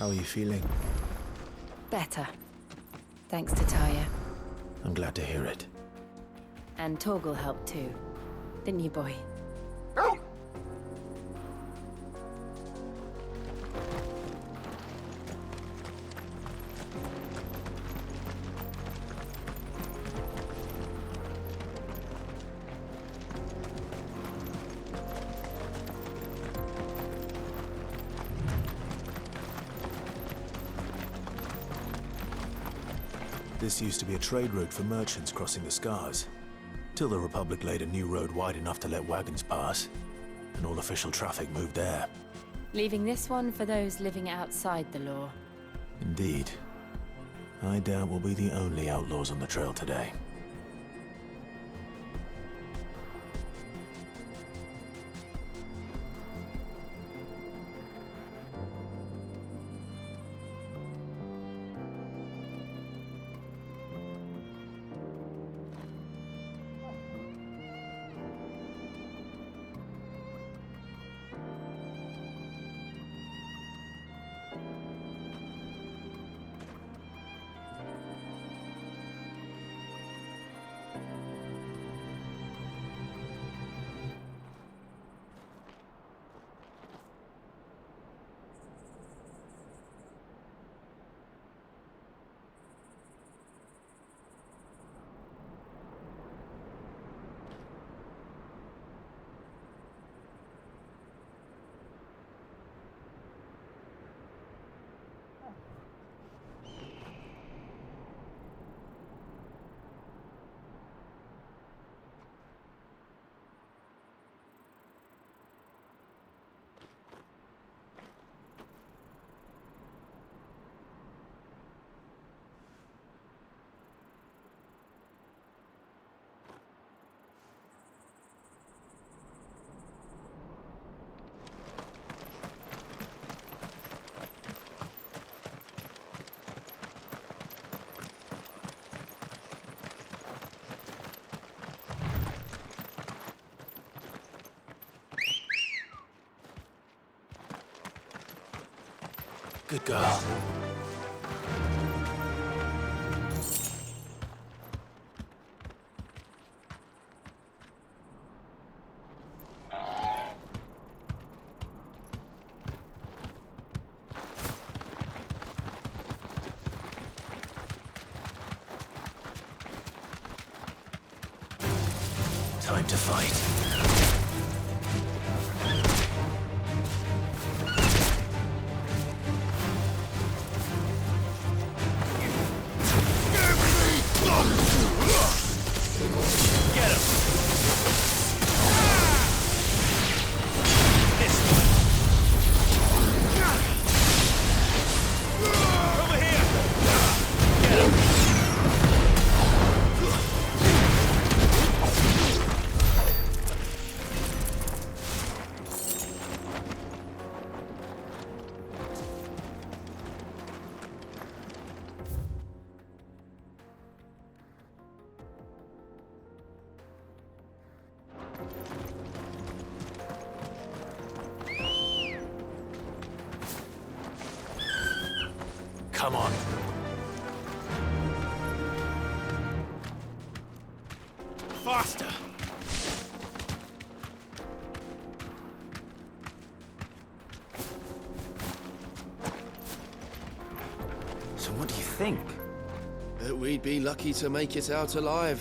How are you feeling? Better. Thanks to Taya. I'm glad to hear it. And Torgal helped too. Didn't you, boy? This used to be a trade route for merchants crossing the Scars, till the Republic laid a new road wide enough to let wagons pass, and all official traffic moved there. Leaving this one for those living outside the law. Indeed. I doubt we'll be the only outlaws on the trail today. Good girl. Time to fight. Come on. Faster! So what do you think? That we'd be lucky to make it out alive.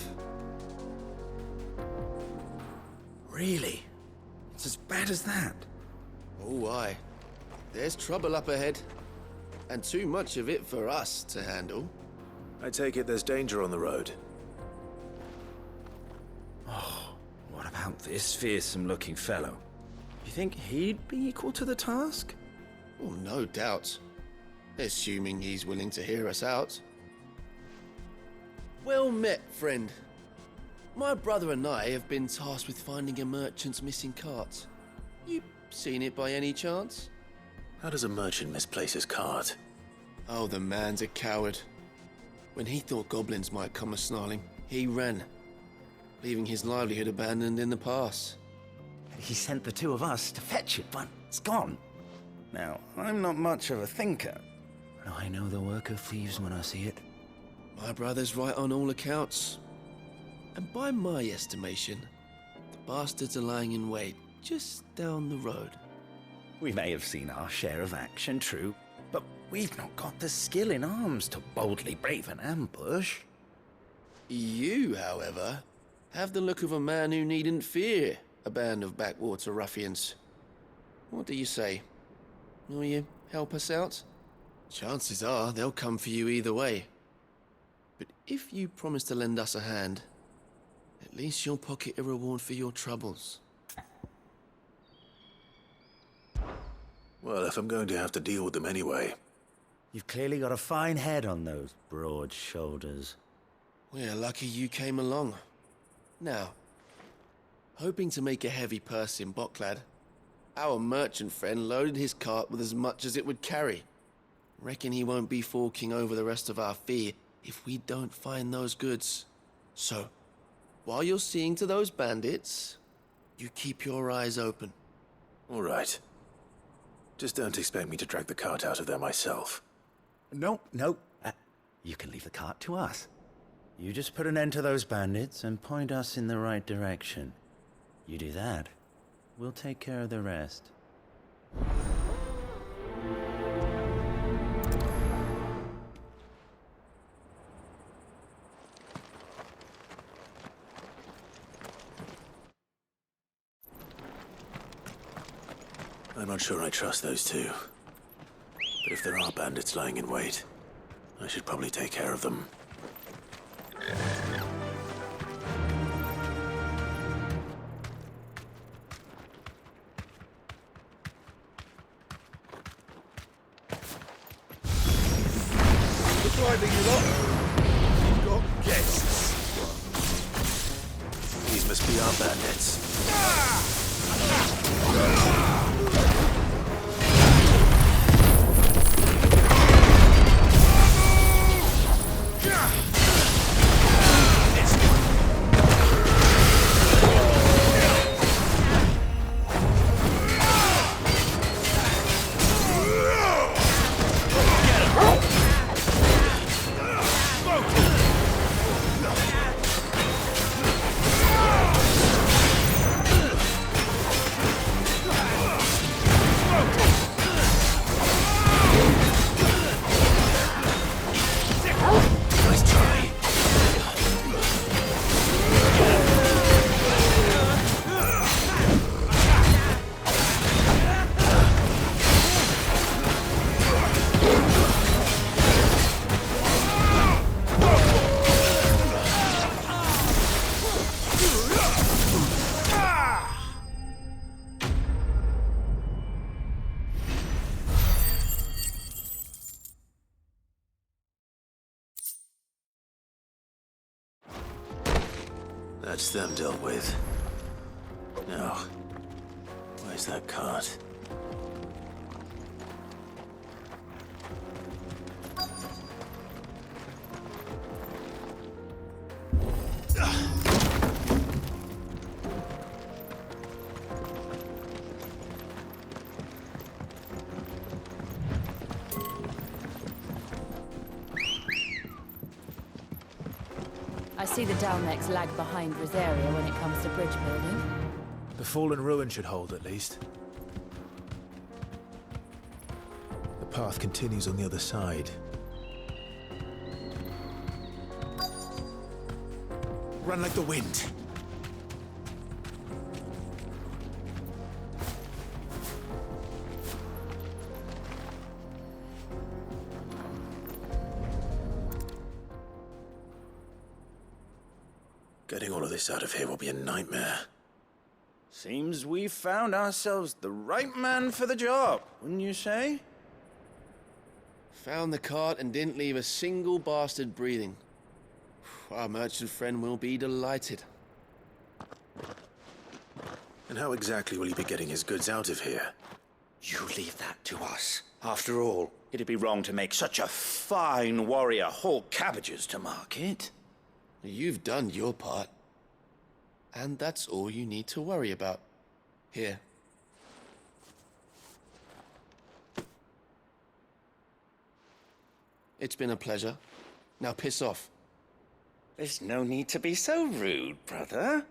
Really? It's as bad as that? Oh, aye. There's trouble up ahead. And too much of it for us to handle. I take it there's danger on the road. Oh, what about this fearsome-looking fellow? You think he'd be equal to the task? Oh, no doubt. Assuming he's willing to hear us out. Well met, friend. My brother and I have been tasked with finding a merchant's missing cart. You seen it by any chance? How does a merchant misplace his cart? Oh, the man's a coward. When he thought goblins might come a-snarling, he ran, leaving his livelihood abandoned in the pass. He sent the two of us to fetch it, but it's gone. Now, I'm not much of a thinker, I know the work of thieves when I see it. My brother's right on all accounts. And by my estimation, the bastards are lying in wait just down the road. We may have seen our share of action, true, but we've not got the skill in arms to boldly brave an ambush. You, however, have the look of a man who needn't fear a band of backwater ruffians. What do you say? Will you help us out? Chances are they'll come for you either way. But if you promise to lend us a hand, at least you'll pocket a reward for your troubles. Well, if I'm going to have to deal with them anyway. You've clearly got a fine head on those broad shoulders. We're lucky you came along. Now, hoping to make a heavy purse in Boklad, our merchant friend loaded his cart with as much as it would carry. Reckon he won't be forking over the rest of our fee if we don't find those goods. So, while you're seeing to those bandits, you keep your eyes open. All right. Just don't expect me to drag the cart out of there myself. No. You can leave the cart to us. You just put an end to those bandits and point us in the right direction. You do that, we'll take care of the rest. I'm not sure I trust those two. But if there are bandits lying in wait, I should probably take care of them. Looks like you lot. You've got guests. These must be our bandits. That's them dealt with. Now, where's that cart? I see the Dalmex lag behind Rosaria when it comes to bridge building. The fallen ruin should hold, at least. The path continues on the other side. Run like the wind! Getting all of this out of here will be a nightmare. Seems we've found ourselves the right man for the job, wouldn't you say? Found the cart and didn't leave a single bastard breathing. Our merchant friend will be delighted. And how exactly will he be getting his goods out of here? You leave that to us. After all, it'd be wrong to make such a fine warrior haul cabbages to market. You've done your part. And that's all you need to worry about. Here. It's been a pleasure. Now piss off. There's no need to be so rude, brother.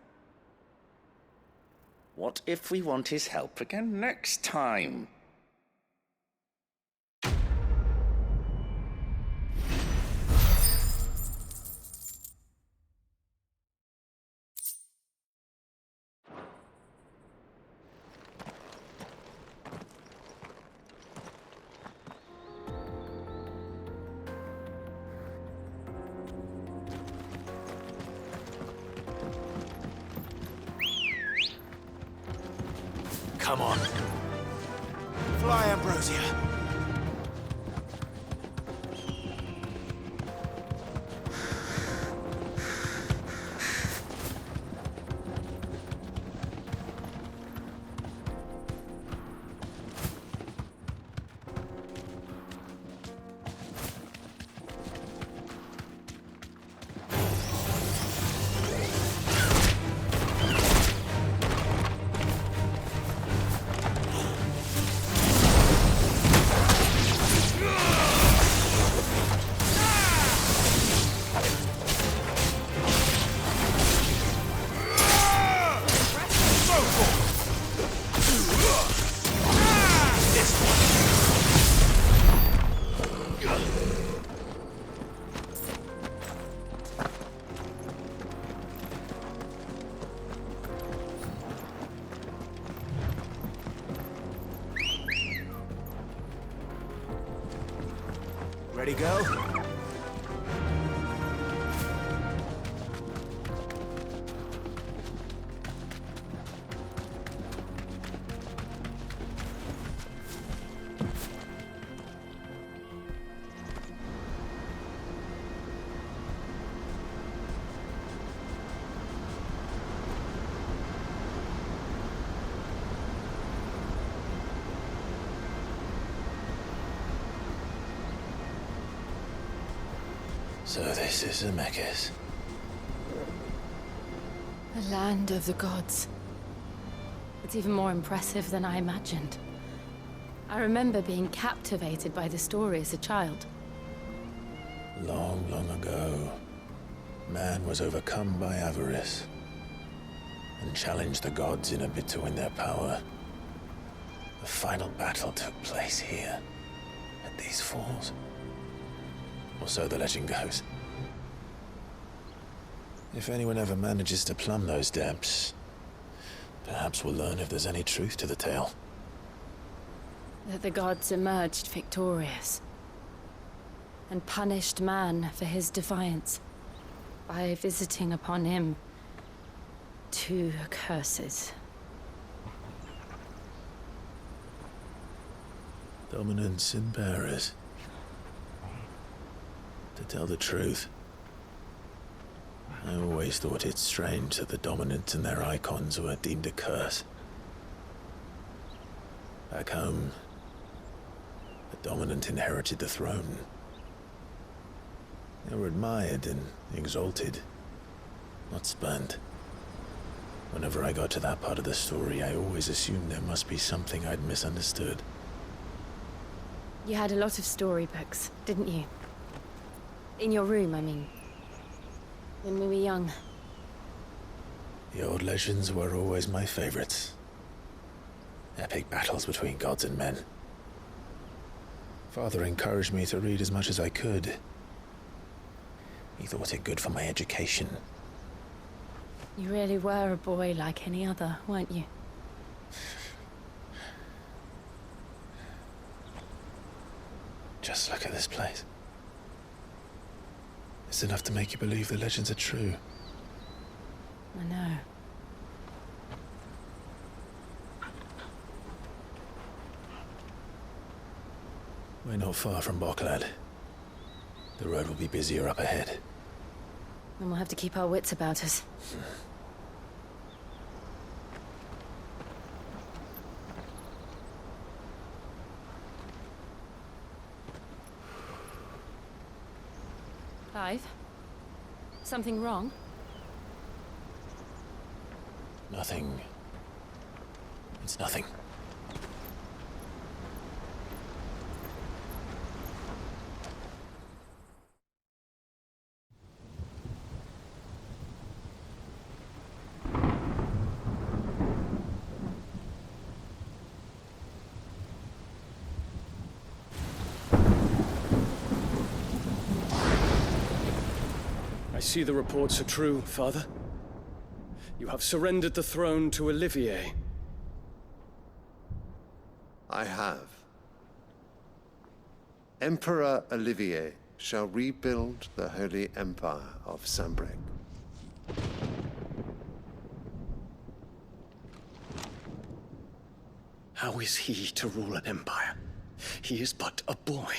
What if we want his help again next time? Come on. Fly, Ambrosia. Ready, go? So this is Zemeckis. The land of the gods. It's even more impressive than I imagined. I remember being captivated by the story as a child. Long, long ago, man was overcome by avarice and challenged the gods in a bid to win their power. The final battle took place here, at these falls. Or so the legend goes. If anyone ever manages to plumb those depths, perhaps we'll learn if there's any truth to the tale. That the gods emerged victorious and punished man for his defiance by visiting upon him 2 curses. Dominance and bearers. To tell the truth, I always thought it strange that the dominant and their icons were deemed a curse. Back home, the dominant inherited the throne. They were admired and exalted, not spurned. Whenever I got to that part of the story, I always assumed there must be something I'd misunderstood. You had a lot of storybooks, didn't you? In your room, I mean. When we were young. The old legends were always my favorites. Epic battles between gods and men. Father encouraged me to read as much as I could. He thought it good for my education. You really were a boy like any other, weren't you? Just look at this place. It's enough to make you believe the legends are true. I know. We're not far from Boklad. The road will be busier up ahead. Then we'll have to keep our wits about us. Clive? Something wrong? Nothing. It's nothing. I see the reports are true, Father. You have surrendered the throne to Olivier. I have. Emperor Olivier shall rebuild the Holy Empire of Sambrec. How is he to rule an empire? He is but a boy.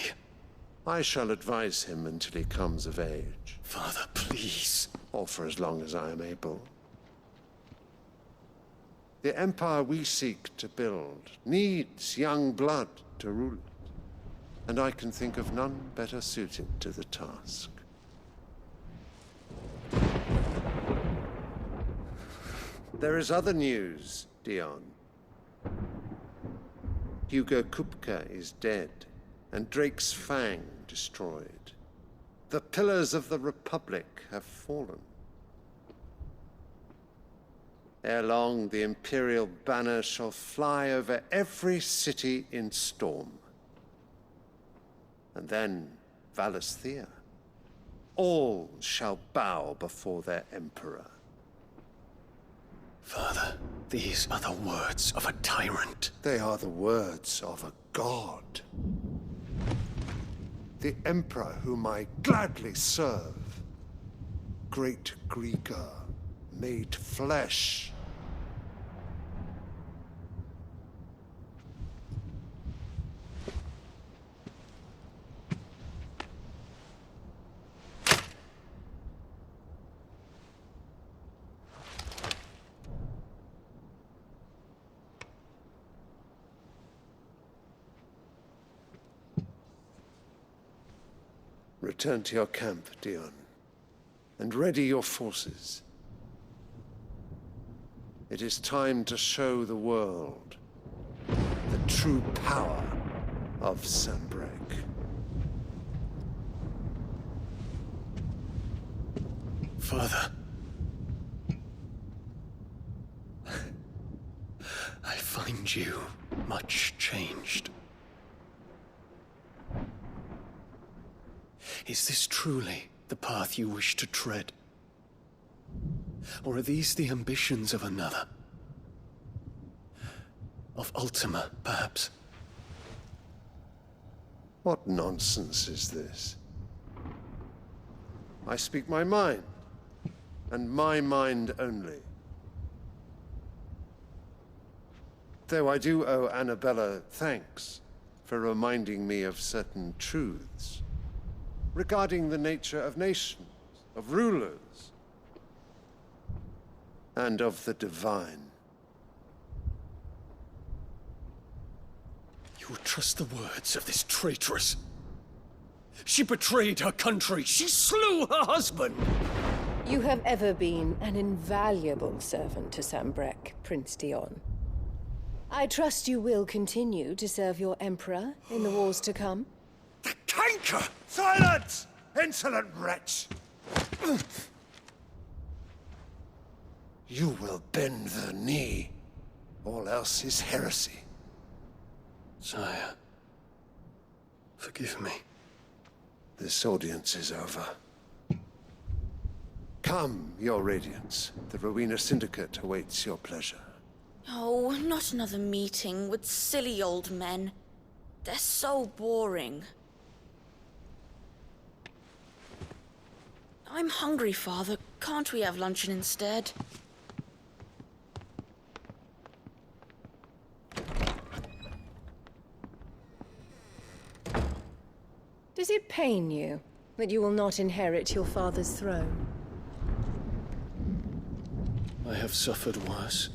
I shall advise him until he comes of age, Father, please. or for as long as I am able. The empire we seek to build needs young blood to rule it, and I can think of none better suited to the task. There is other news, Dion. Hugo Kupka is dead, and Drake's Fang destroyed. The pillars of the Republic have fallen. Ere long, the Imperial banner shall fly over every city in Storm. And then Valisthea. All shall bow before their Emperor. Father, these are the words of a tyrant. They are the words of a god. The Emperor whom I gladly serve. Great Greeker, made flesh. Return to your camp, Dion, and ready your forces. It is time to show the world the true power of Sambrec. Father. I find you much changed. Is this truly the path you wish to tread? Or are these the ambitions of another? Of Ultima, perhaps? What nonsense is this? I speak my mind, and my mind only. Though I do owe Annabella thanks for reminding me of certain truths regarding the nature of nations, of rulers, and of the divine. You would trust the words of this traitress? She betrayed her country. She slew her husband. You have ever been an invaluable servant to Sambrec, Prince Dion. I trust you will continue to serve your Emperor in the wars to come. The canker! Silence! Insolent wretch! You will bend the knee. All else is heresy. Sire, forgive me. This audience is over. Come, your Radiance. The Rowena Syndicate awaits your pleasure. Oh, not another meeting with silly old men. They're so boring. I'm hungry, Father. Can't we have luncheon instead? Does it pain you that you will not inherit your father's throne? I have suffered worse.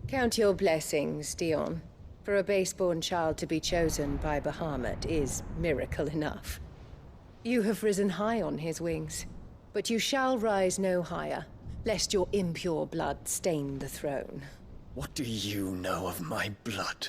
Count your blessings, Dion. For a base-born child to be chosen by Bahamut is miracle enough. You have risen high on his wings, but you shall rise no higher, lest your impure blood stain the throne. What do you know of my blood?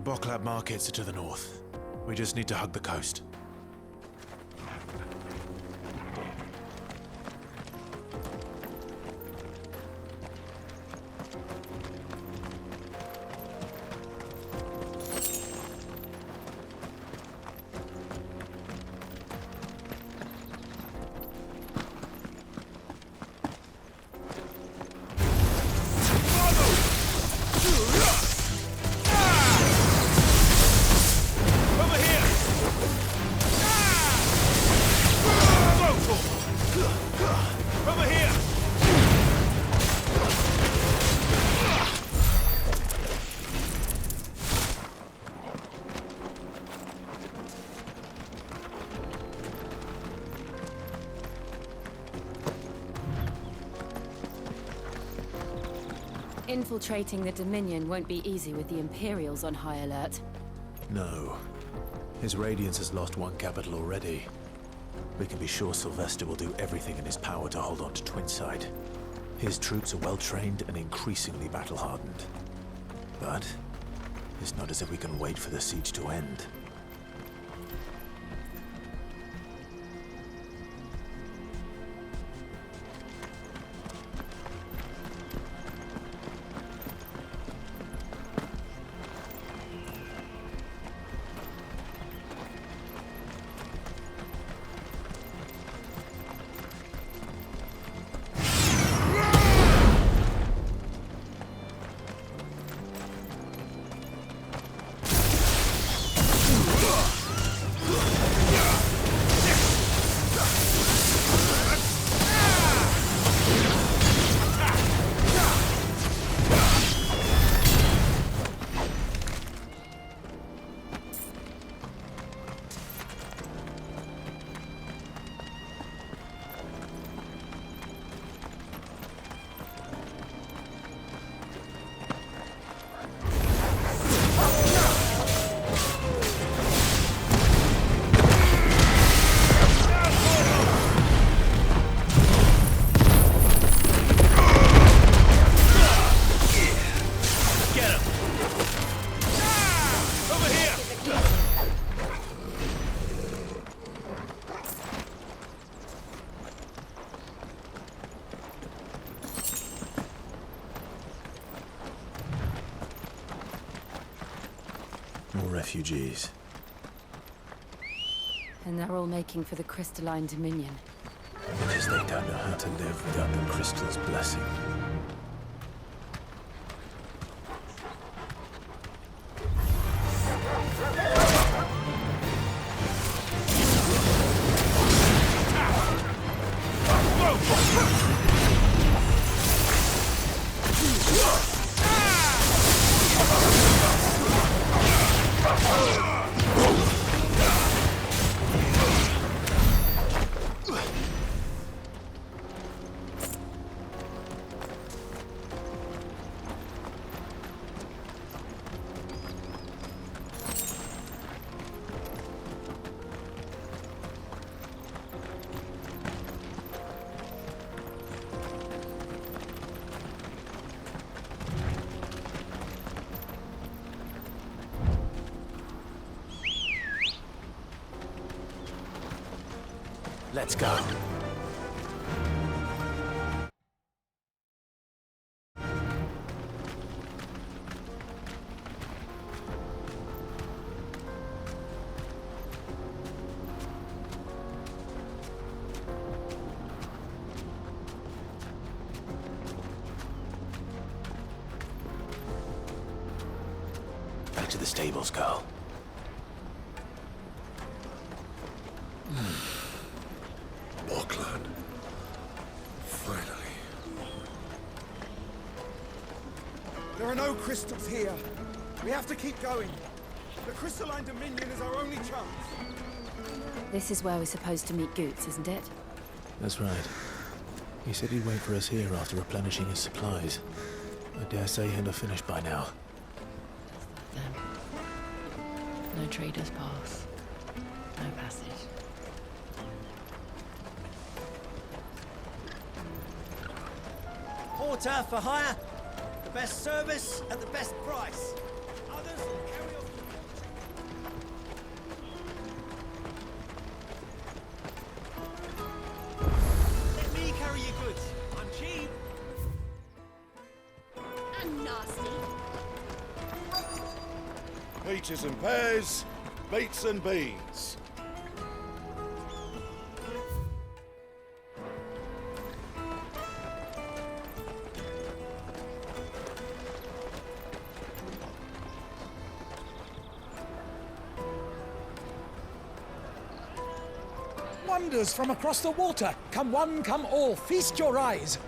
The Boklab markets are to the north. We just need to hug the coast. Infiltrating the Dominion won't be easy with the Imperials on high alert. No. His Radiance has lost one capital already. We can be sure Sylvester will do everything in his power to hold on to Twinside. His troops are well-trained and increasingly battle-hardened. But it's not as if we can wait for the siege to end. More refugees. And they're all making for the Crystalline Dominion. Because they don't know how to live without the Crystal's blessing. Let's go. Back to the stables, girl. Auckland. Finally. There are no crystals here. We have to keep going. The Crystalline Dominion is our only chance. This is where we're supposed to meet Goots, isn't it? That's right. He said he'd wait for us here after replenishing his supplies. I dare say he'll have finished by now. Them. No traders pass. No passage. Porter for hire. The best service at the best price. Others will carry off. cheap. And nasty. Peaches and pears, beets and beans. Wonders from across the water. Come one, come all. Feast your eyes.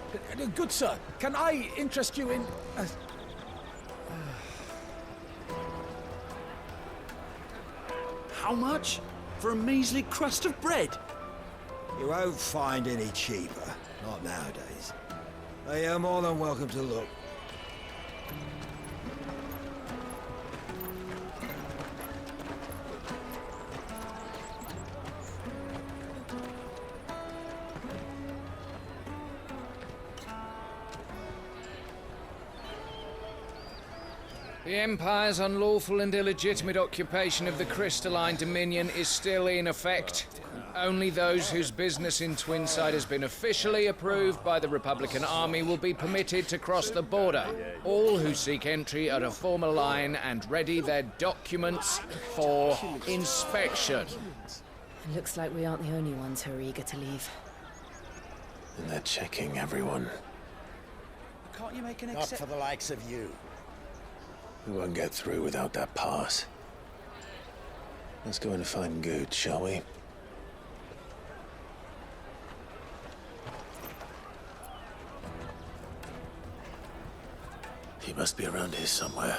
Good sir, can I interest you in... How much? For a measly crust of bread? You won't find any cheaper. Not nowadays. They are more than welcome to look. The Empire's unlawful and illegitimate occupation of the Crystalline Dominion is still in effect. Only those whose business in Twinside has been officially approved by the Republican Army will be permitted to cross the border. All who seek entry are to form a line and ready their documents for inspection. It looks like we aren't the only ones who are eager to leave. And they're checking everyone. Can't you make an Not for the likes of you. We won't get through without that pass. Let's go and find Good, shall we? He must be around here somewhere.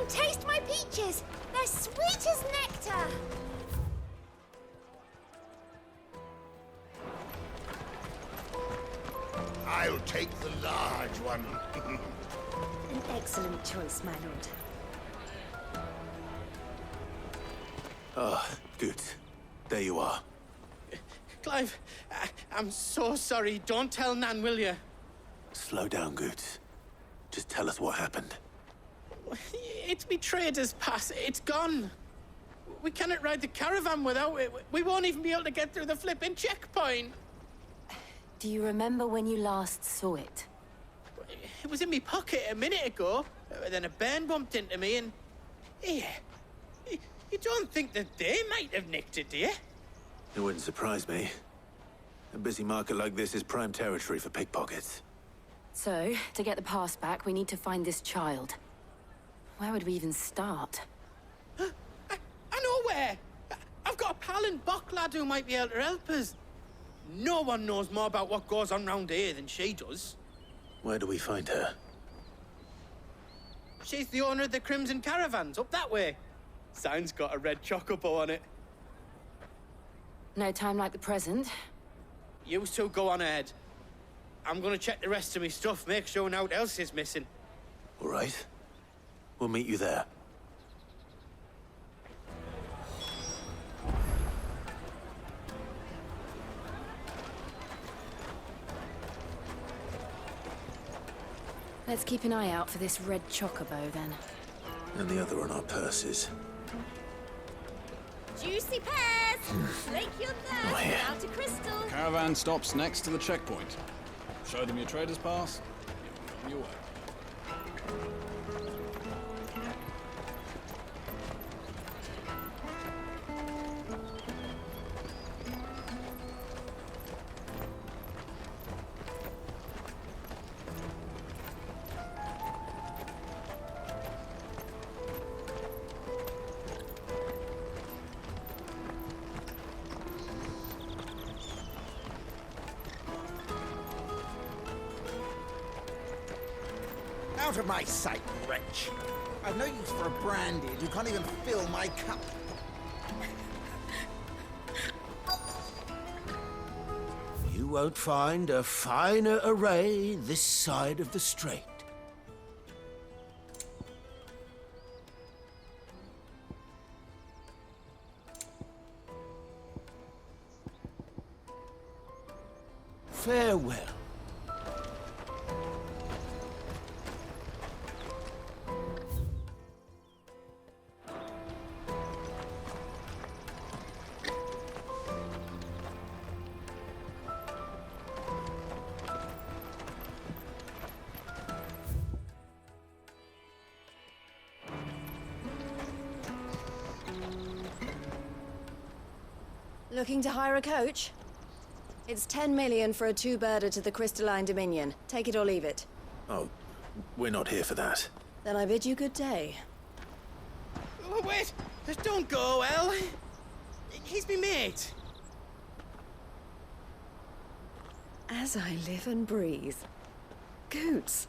Taste my peaches! They're sweet as nectar! I'll take the large one. An excellent choice, my lord. Ah, Good. There you are. Clive, I'm so sorry. Don't tell Nan, will you? Slow down, Good. Just tell us what happened. It's me trader's pass. It's gone. We cannot ride the caravan without it. We won't even be able to get through the flipping checkpoint. Do you remember when you last saw it? It was in my pocket a minute ago. Then a bairn bumped into me and... Yeah. You don't think that they might have nicked it, do you? It wouldn't surprise me. A busy market like this is prime territory for pickpockets. So, to get the pass back, we need to find this child. Where would we even start? I know where! I've got a pal in Bock lad who might be able to help us. No one knows more about what goes on round here than she does. Where do we find her? She's the owner of the Crimson Caravans, up that way. Sign's got a red chocobo on it. No time like the present. You two go on ahead. I'm gonna check the rest of me stuff, make sure naught else is missing. All right. We'll meet you there. Let's keep an eye out for this red chocobo, then. And the other on our purses. Juicy pears! Slake your thirst without a crystal. Caravan stops next to the checkpoint. Show them your trader's pass. You're on your way. Out of my sight, wretch. I've no use for a brandy who can't even fill my cup. You won't find a finer array this side of the strait. Farewell. Looking to hire a coach? It's 10 million for a two-birder to the Crystalline Dominion. Take it or leave it. Oh, we're not here for that. Then I bid you good day. Oh, wait! Don't go, El. He's me mate. As I live and breathe. Goots,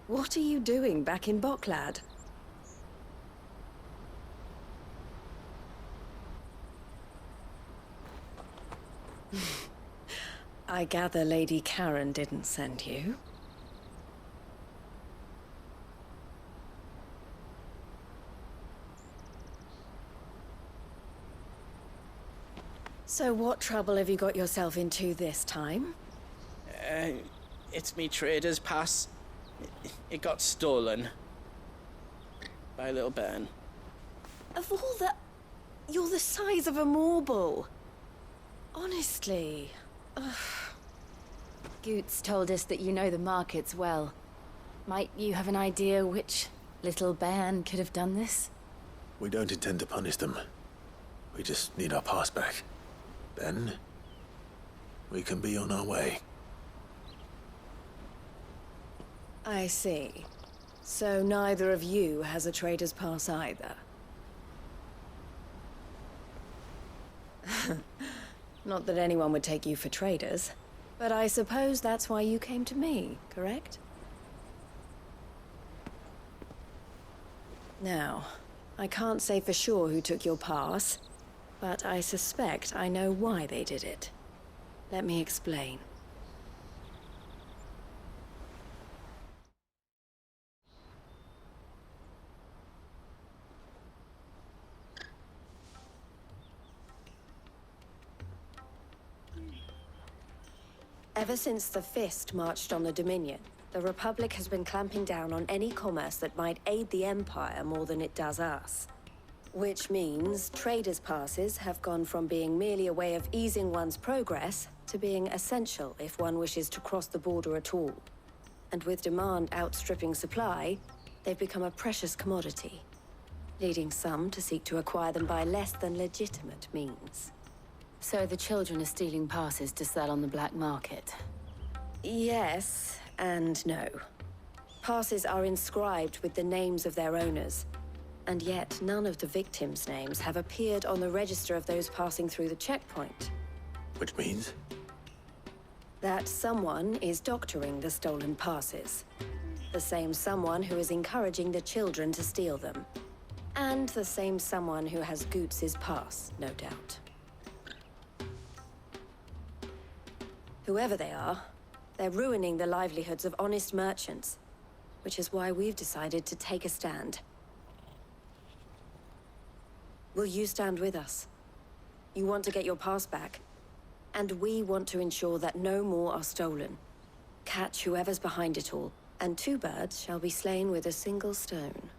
what are you doing back in Bocklad? I gather Lady Karen didn't send you. So what trouble have you got yourself into this time? It's me trader's pass. It got stolen. By a little bairn. Of all the... You're the size of a marble. Honestly. Ugh. Goots told us that you know the markets well. Might you have an idea which little bairn could have done this? We don't intend to punish them. We just need our pass back. Then, we can be on our way. I see. So neither of you has a trader's pass either. Not that anyone would take you for traders, but I suppose that's why you came to me, correct? Now, I can't say for sure who took your pass, but I suspect I know why they did it. Let me explain. Ever since the Fist marched on the Dominion, the Republic has been clamping down on any commerce that might aid the Empire more than it does us. Which means traders' passes have gone from being merely a way of easing one's progress to being essential if one wishes to cross the border at all. And with demand outstripping supply, they've become a precious commodity, leading some to seek to acquire them by less than legitimate means. So the children are stealing passes to sell on the black market? Yes and no. Passes are inscribed with the names of their owners, and yet none of the victims' names have appeared on the register of those passing through the checkpoint. Which means? That someone is doctoring the stolen passes. The same someone who is encouraging the children to steal them. And the same someone who has Goots' pass, no doubt. Whoever they are, they're ruining the livelihoods of honest merchants, which is why we've decided to take a stand. Will you stand with us? You want to get your pass back, and we want to ensure that no more are stolen. Catch whoever's behind it all, and two birds shall be slain with a single stone.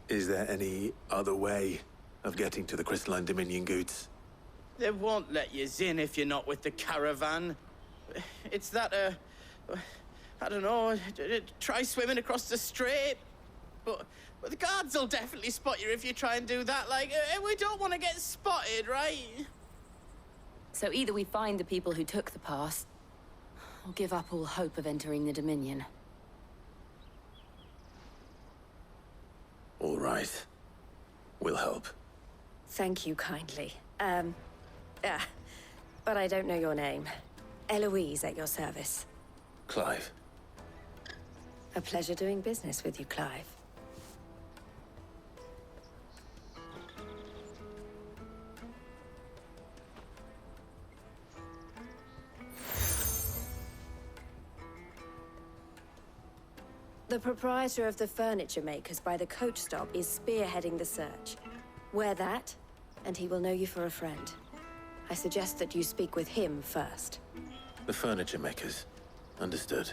Is there any other way? of getting to the Crystalline Dominion goods? They won't let you in if you're not with the caravan. It's that, I don't know, try swimming across the strait. But the guards will definitely spot you if you try and do that. Like, we don't want to get spotted, right? So either we find the people who took the pass, or give up all hope of entering the Dominion. All right. We'll help. Thank you kindly. But I don't know your name. Eloise at your service. Clive. A pleasure doing business with you, Clive. The proprietor of the furniture makers by the coach stop is spearheading the search. Wear that, and he will know you for a friend. I suggest that you speak with him first. The furniture makers. Understood.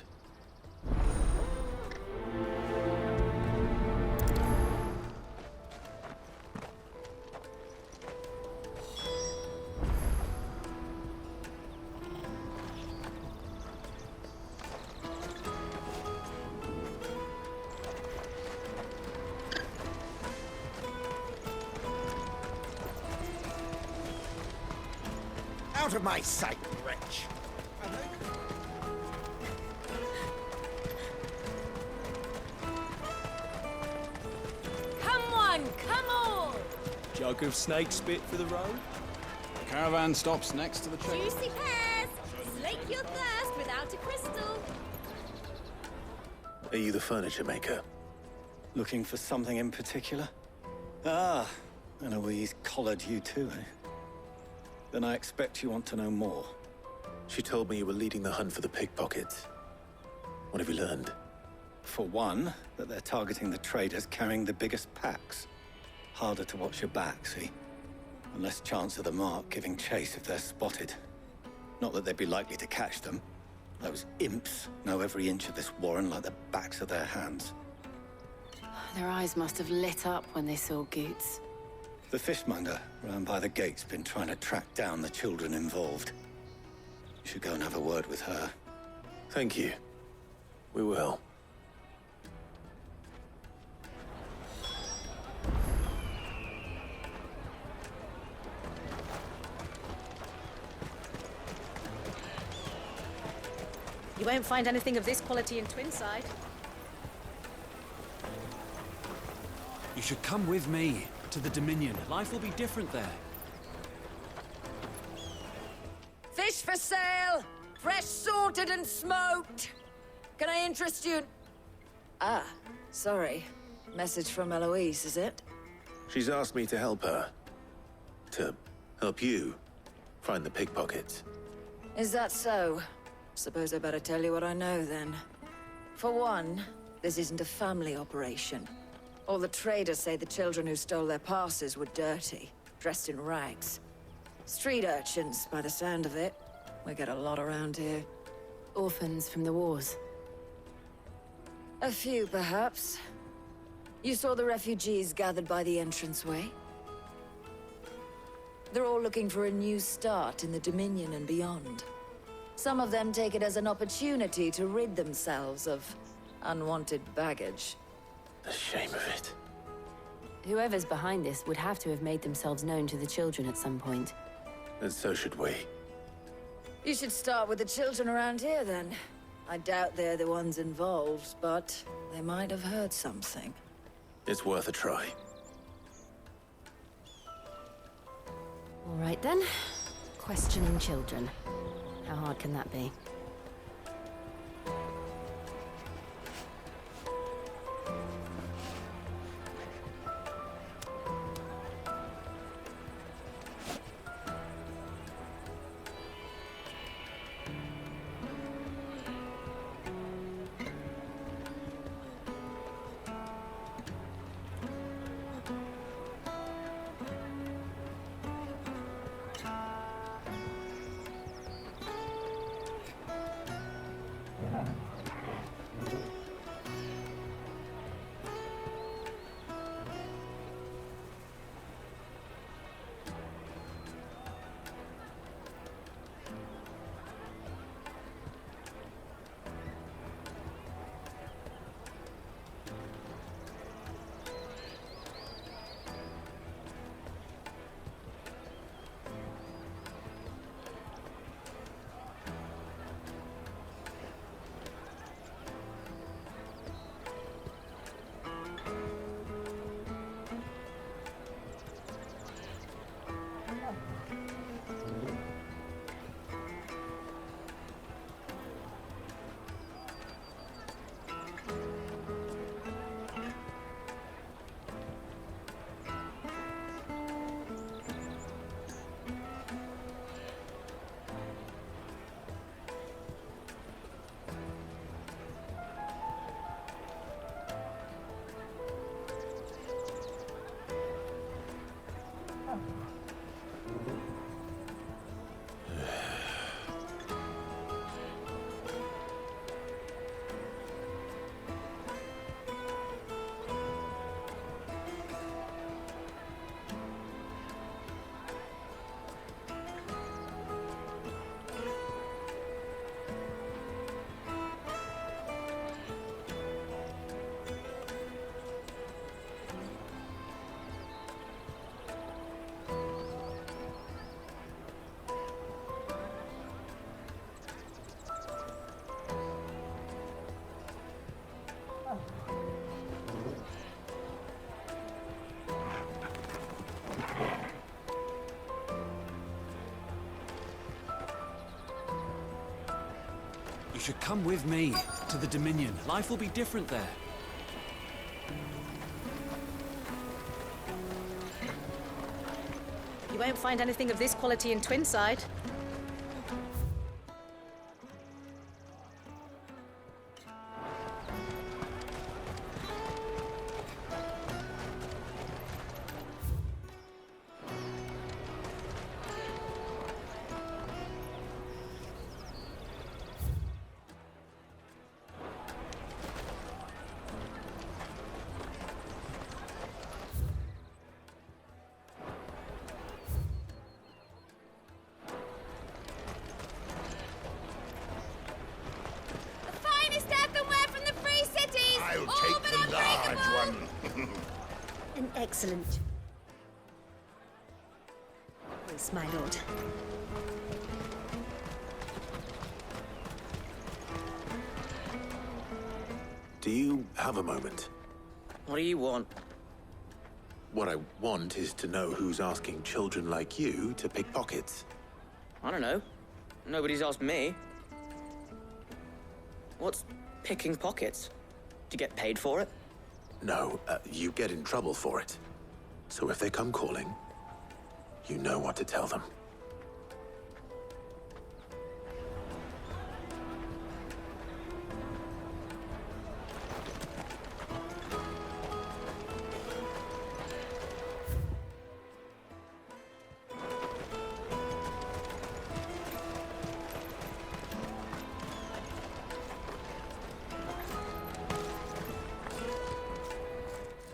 Out of my sight, wretch! Come on, come on! Jug of snake spit for the road? The caravan stops next to the checkpoint. Juicy pears! Slake your thirst without a crystal. Are you the furniture maker? Looking for something in particular? Ah, Eloise collared you too, eh? Then I expect you want to know more. She told me you were leading the hunt for the pickpockets. What have you learned? For one, that they're targeting the traders carrying the biggest packs. Harder to watch your back, see? And less chance of the mark giving chase if they're spotted. Not that they'd be likely to catch them. Those imps know every inch of this warren like the backs of their hands. Their eyes must have lit up when they saw Goots. The fishmonger round by the gate's been trying to track down the children involved. You should go and have a word with her. Thank you. We will. You won't find anything of this quality in Twinside. You should come with me to the Dominion. Life will be different there. Fish for sale! Fresh sorted and smoked! Can I interest you? Ah, sorry. Message from Eloise, is it? She's asked me to help her. To help you find the pickpockets. Is that so? Suppose I better tell you what I know, then. For one, this isn't a family operation. All the traders say the children who stole their passes were dirty, dressed in rags. Street urchins, by the sound of it. We get a lot around here. Orphans from the wars. A few, perhaps. You saw the refugees gathered by the entranceway? They're all looking for a new start in the Dominion and beyond. Some of them take it as an opportunity to rid themselves of unwanted baggage. The shame of it. Whoever's behind this would have to have made themselves known to the children at some point. And so should we. You should start with the children around here, then. I doubt they're the ones involved, but they might have heard something. It's worth a try. All right, then. Questioning children. How hard can that be? You should come with me to the Dominion. Life will be different there. You won't find anything of this quality in Twinside. An excellent choice, my lord. Do you have a moment? What do you want? What I want is to know who's asking children like you to pick pockets. I don't know. Nobody's asked me. What's picking pockets? Do you get paid for it? No, you get in trouble for it. So if they come calling, you know what to tell them.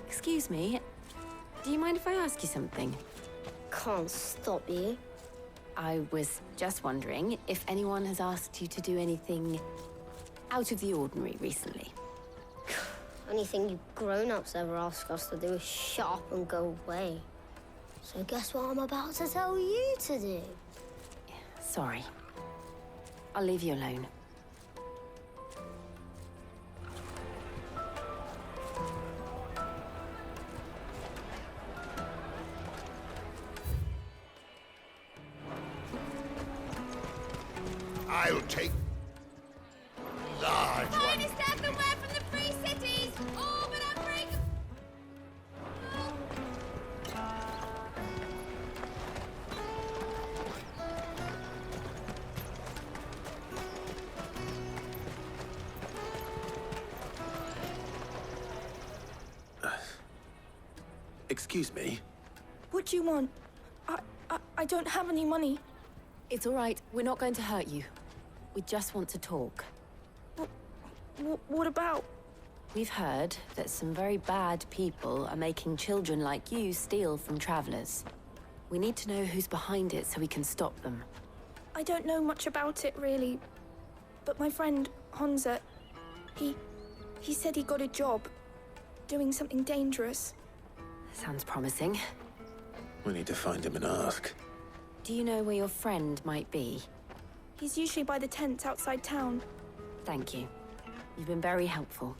Excuse me, do you mind if I ask you something? Can't stop you. I was just wondering if anyone has asked you to do anything out of the ordinary recently. Anything you grown-ups ever ask us to do is shut up and go away. So guess what I'm about to tell you to do? Sorry. I'll leave you alone. I'll take large one. Finest earthenware from the Free Cities, all but unbreakable. Excuse me? What do you want? I don't have any money. It's all right. We're not going to hurt you. We just want to talk. What about? We've heard that some very bad people are making children like you steal from travelers. We need to know who's behind it so we can stop them. I don't know much about it, really. But my friend, Honza, he said he got a job doing something dangerous. Sounds promising. We need to find him and ask. Do you know where your friend might be? He's usually by the tents outside town. Thank you. You've been very helpful.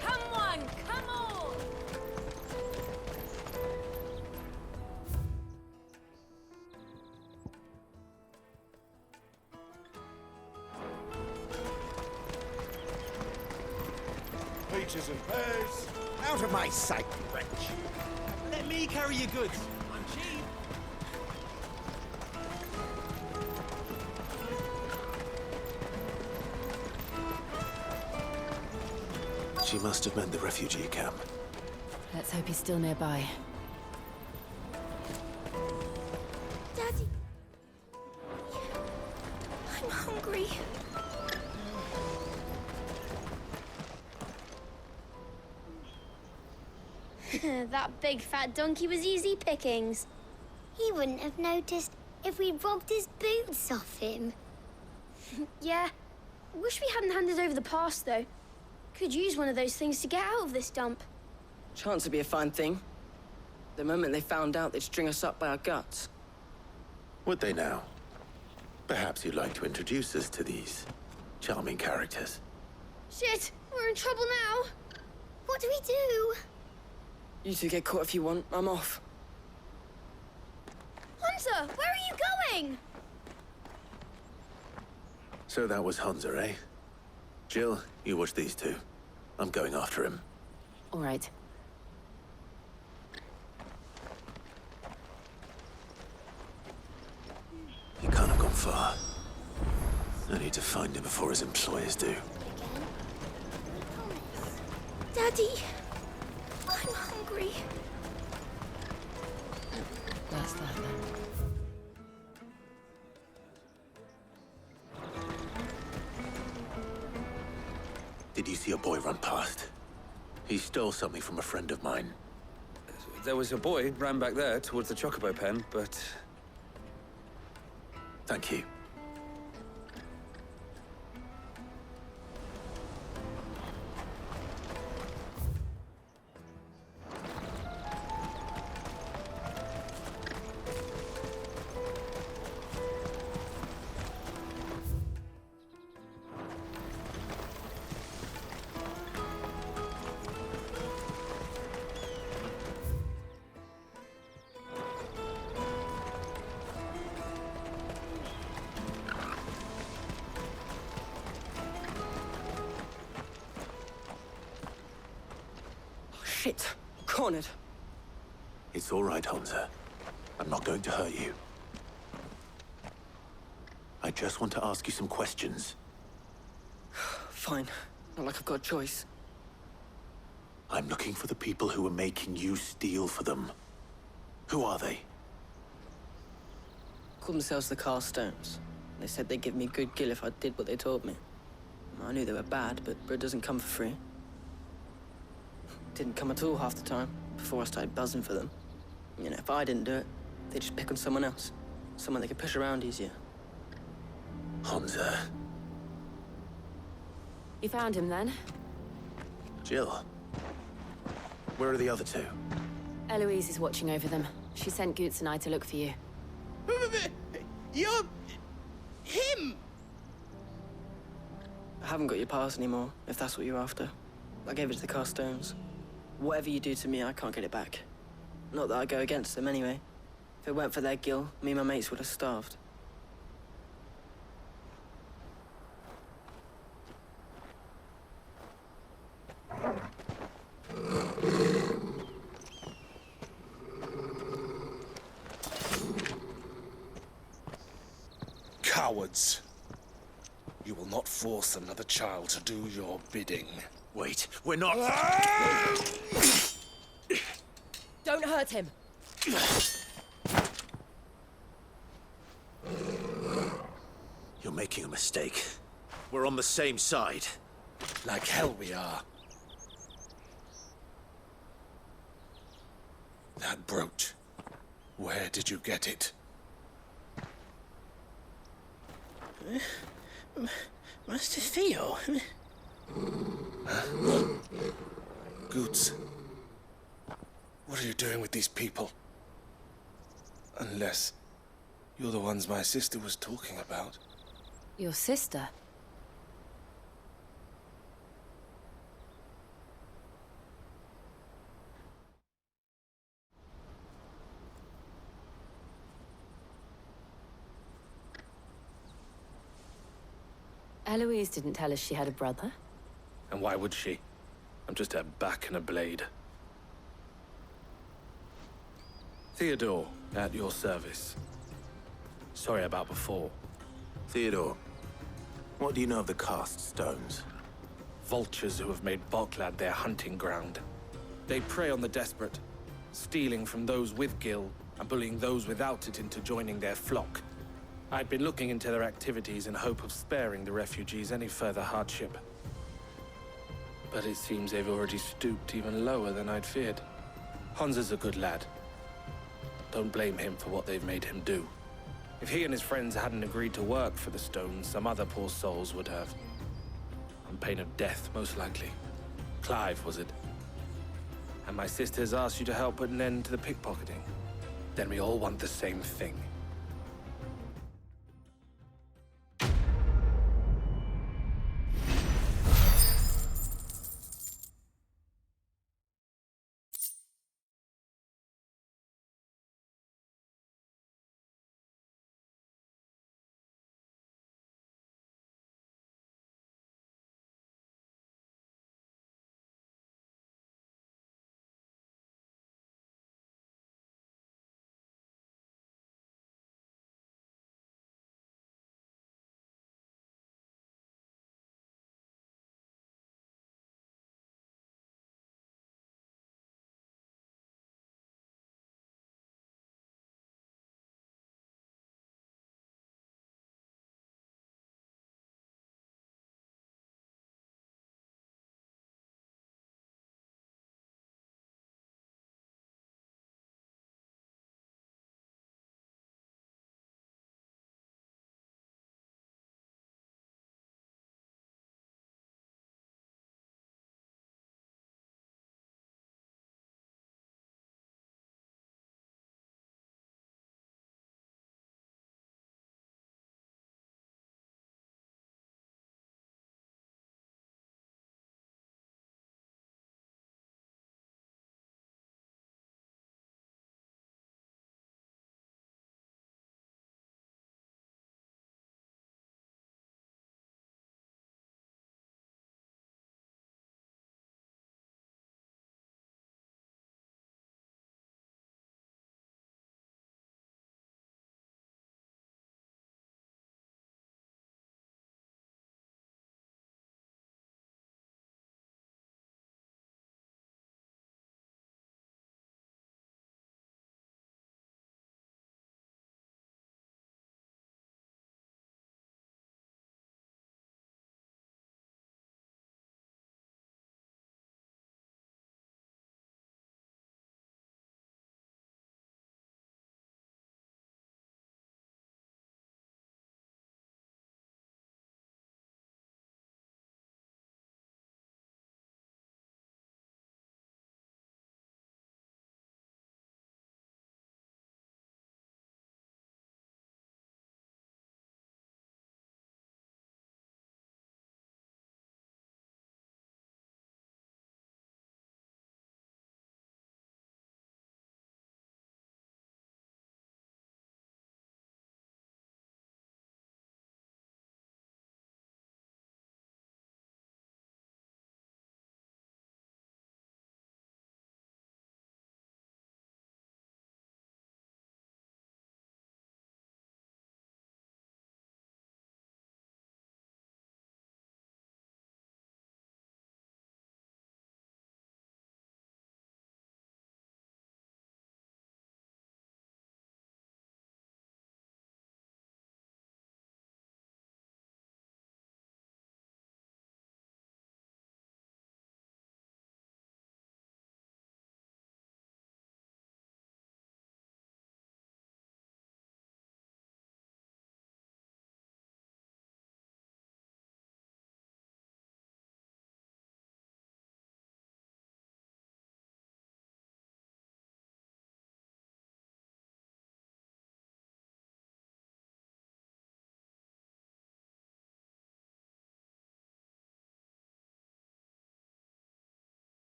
Come on, come on! Peaches and pears. Out of my sight, you wretch. Let me carry your goods. I'm cheap. She must have meant the refugee camp. Let's hope he's still nearby. Daddy. I'm hungry. That big fat donkey was easy pickings. He wouldn't have noticed if we'd robbed his boots off him. Yeah. Wish we hadn't handed over the pass, though. Could use one of those things to get out of this dump. Chance would be a fine thing. The moment they found out, they'd string us up by our guts. Would they now? Perhaps you'd like to introduce us to these charming characters. Shit, we're in trouble now. What do we do? You two get caught if you want. I'm off. Hunter, where are you going? So that was Hunter, eh? Jill, you watch these two. I'm going after him. All right. He can't have gone far. I need to find him before his employers do. Daddy, I'm hungry. That's that then. Did you see a boy run past? He stole something from a friend of mine. There was a boy ran back there towards the chocobo pen, but... Thank you. Shit. Cornered. It's all right, Hunter. I'm not going to hurt you. I just want to ask you some questions. Fine. Not like I've got a choice. I'm looking for the people who are making you steal for them. Who are they? Called themselves the Carstones. They said they'd give me good gill if I did what they told me. I knew they were bad, but bread doesn't come for free. Didn't come at all half the time, before I started buzzing for them. You know, if I didn't do it, they'd just pick on someone else. Someone they could push around easier. Hunter. You found him then? Jill. Where are the other two? Eloise is watching over them. She sent Goots and I to look for you. You're... him! I haven't got your pass anymore, if that's what you're after. I gave it to the Carstones. Whatever you do to me, I can't get it back. Not that I go against them anyway. If it weren't for their gill, me and my mates would have starved. Cowards. You will not force another child to do your bidding. Wait, we're not... Don't hurt him. You're making a mistake. We're on the same side. Like hell we are. That brooch. Where did you get it? Master Theo? Goots. What are you doing with these people? Unless you're the ones my sister was talking about. Your sister? Eloise didn't tell us she had a brother. And why would she? I'm just a back and a blade. Theodore, at your service. Sorry about before. Theodore, what do you know of the Cast Stones? Vultures who have made Boklad their hunting ground. They prey on the desperate, stealing from those with gil and bullying those without it into joining their flock. I'd been looking into their activities in hope of sparing the refugees any further hardship. But it seems they've already stooped even lower than I'd feared. Hunzer's a good lad. Don't blame him for what they've made him do. If he and his friends hadn't agreed to work for the Stones, some other poor souls would have. On pain of death, most likely. Clive, was it? And my sisters asked you to help put an end to the pickpocketing. Then we all want the same thing.